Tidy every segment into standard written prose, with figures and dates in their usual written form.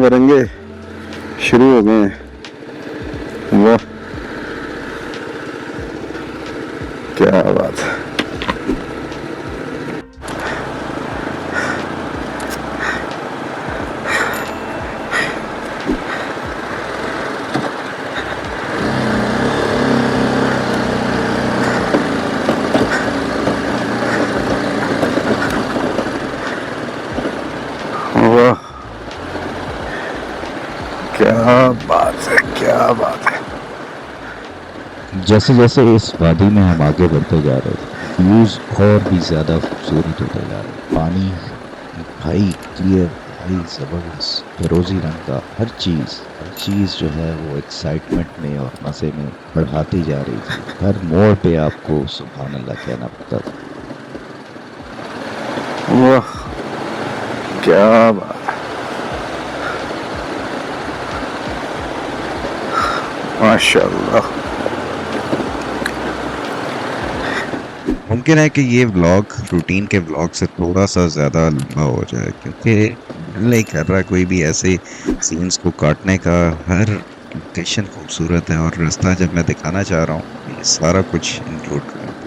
बिरंगे शुरू हो गए हैं। वाह क्या बात है। वाह क्या बात है, क्या बात है। जैसे जैसे इस वादी में हम आगे बढ़ते जा रहे थे, व्यूज और भी ज्यादा खूबसूरत होते जा रहे थे। पानी भाई क्लियर, भाई जबरदस्त फिरोजी रंग का, हर चीज जो है वो एक्साइटमेंट में और मजे में बढ़ाती जा रही थी। हर मोड़ पे आपको सुभान अल्लाह कहना पड़ता था। वाह क्या बात है, माशाल्लाह। मुमकिन है कि ये व्लॉग रूटीन के व्लॉग से थोड़ा सा ज़्यादा लंबा हो जाए, क्योंकि दिल नहीं कर रहा कोई भी ऐसे सीन्स को काटने का। हर लोकेशन खूबसूरत है और रास्ता जब मैं दिखाना चाह रहा हूँ ये सारा कुछ इंक्लूड कर लेता है।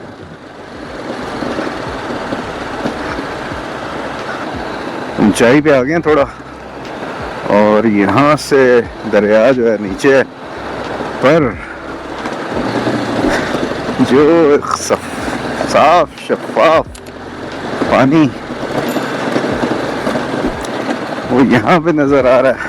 ऊंचाई पे आ गए हैं थोड़ा, और यहाँ से दरिया जो है नीचे है, पर जो एक साफ शफाफ पानी वो यहाँ पे नजर आ रहा है।